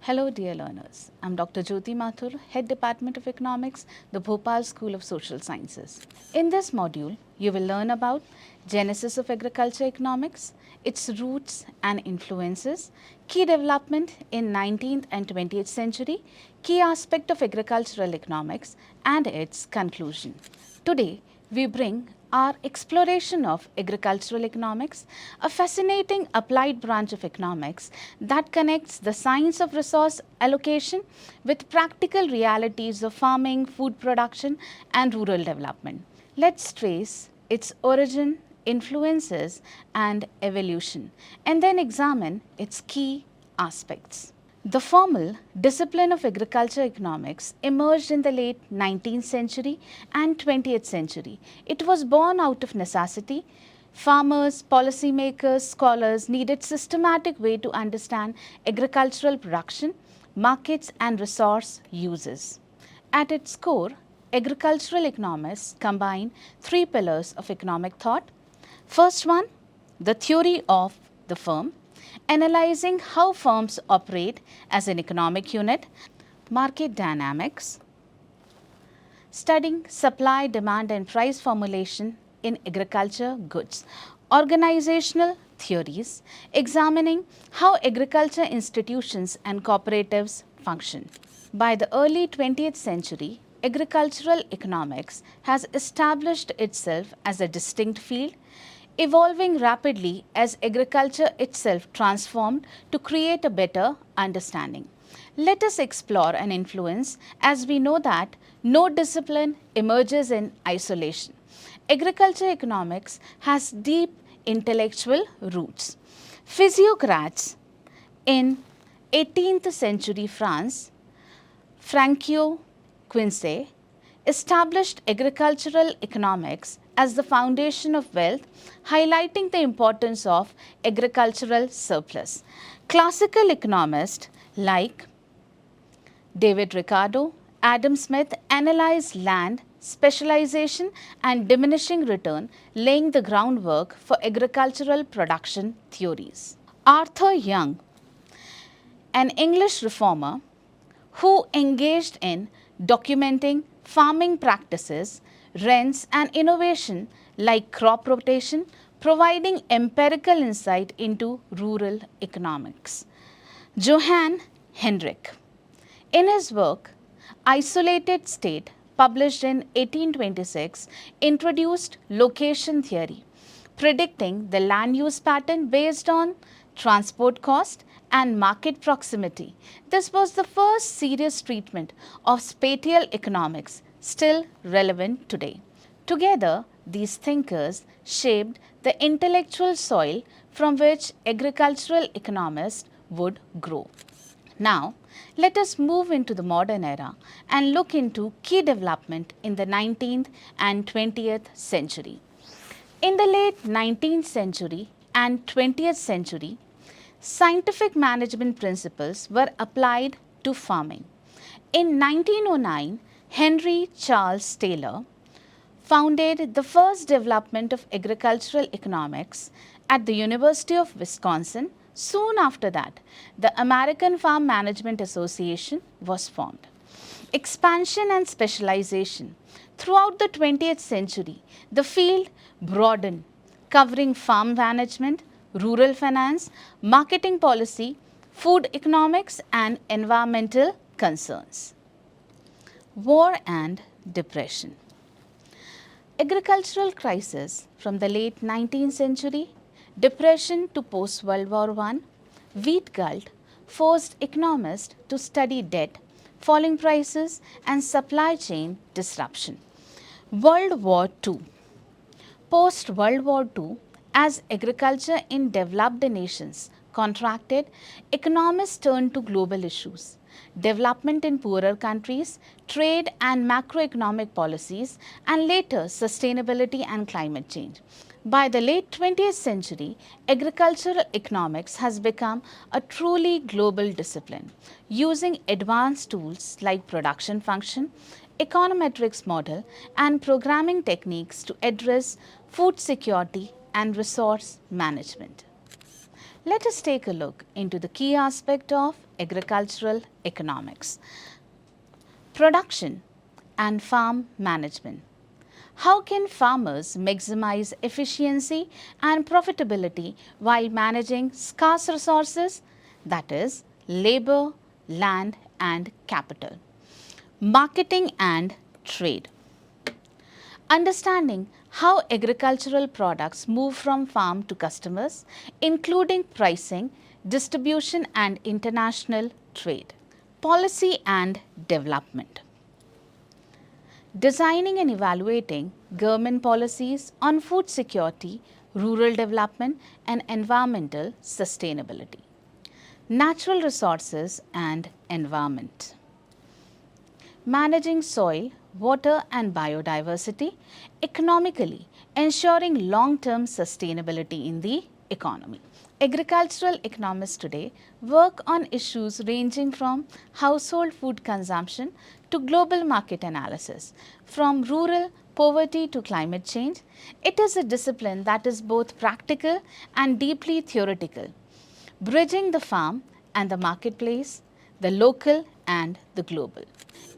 Hello dear learners, I am Dr. Jyoti Mathur, Head Department of Economics, the Bhopal School of Social Sciences. In this module, you will learn about genesis of agriculture economics, its roots and influences, key development in 19th and 20th century, key aspect of agricultural economics and its conclusion. Today, we bring our exploration of agricultural economics, a fascinating applied branch of economics that connects the science of resource allocation with practical realities of farming, food production and rural development. Let's trace its origin, influences and evolution and then examine its key aspects. The formal discipline of agriculture economics emerged in the late 19th century and 20th century. It was born out of necessity. Farmers, policymakers, scholars needed systematic way to understand agricultural production, markets and resource uses. At its core, agricultural economists combine three pillars of economic thought. First one, the theory of the firm, analyzing how firms operate as an economic unit, market dynamics, studying supply, demand and price formulation in agriculture goods, organizational theories, examining how agriculture institutions and cooperatives function. By the early 20th century, agricultural economics has established itself as a distinct field, evolving rapidly as agriculture itself transformed to create a better understanding. Let us explore an influence as we know that no discipline emerges in isolation. Agriculture economics has deep intellectual roots. Physiocrats in 18th century France, Francois Quincy, established agricultural economics as the foundation of wealth, highlighting the importance of agricultural surplus. Classical economists like David Ricardo, Adam Smith analyzed land, specialization and diminishing return, laying the groundwork for agricultural production theories. Arthur Young, an English reformer who engaged in documenting farming practices, rents and innovation like crop rotation, providing empirical insight into rural economics. Johann Hendrick, in his work Isolated State, published in 1826, introduced location theory, predicting the land use pattern based on transport cost and market proximity. This was the first serious treatment of spatial economics, still relevant today. Together, these thinkers shaped the intellectual soil from which agricultural economists would grow. Now, let us move into the modern era and look into key development in the 19th and 20th century. In the late 19th century and 20th century, scientific management principles were applied to farming. In 1909, Henry Charles Taylor founded the first development of agricultural economics at the University of Wisconsin. Soon after that, the American Farm Management Association was formed. Expansion and specialization. Throughout the 20th century, the field broadened, covering farm management, rural finance, marketing policy, food economics and environmental concerns. War and depression. Agricultural crisis from the late 19th century, depression to post-World War I, wheat glut forced economists to study debt, falling prices and supply chain disruption. World War II. Post-World War II, as agriculture in developed nations contracted, economists turned to global issues. Development in poorer countries, trade and macroeconomic policies, and later sustainability and climate change. By the late 20th century, agricultural economics has become a truly global discipline, using advanced tools like production function, econometrics model, and programming techniques to address food security and resource management. Let us take a look into the key aspect of agricultural economics. Production and farm management. How can farmers maximize efficiency and profitability while managing scarce resources, that is, labor, land, and capital? Marketing and trade. Understanding how agricultural products move from farm to customers, including pricing, distribution, and international trade. Policy and development. Designing and evaluating government policies on food security, rural development, and environmental sustainability. Natural resources and environment. Managing soil, water, and biodiversity economically, ensuring long-term sustainability in the economy. Agricultural economists today work on issues ranging from household food consumption to global market analysis, from rural poverty to climate change. It is a discipline that is both practical and deeply theoretical, bridging the farm and the marketplace, the local and the global.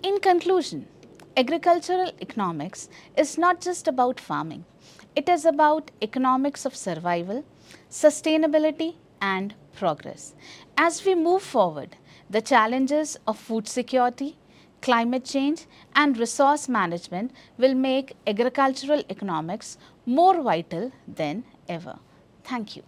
In conclusion, agricultural economics is not just about farming. It is about economics of survival, sustainability, and progress. As we move forward, the challenges of food security, climate change, and resource management will make agricultural economics more vital than ever. Thank you.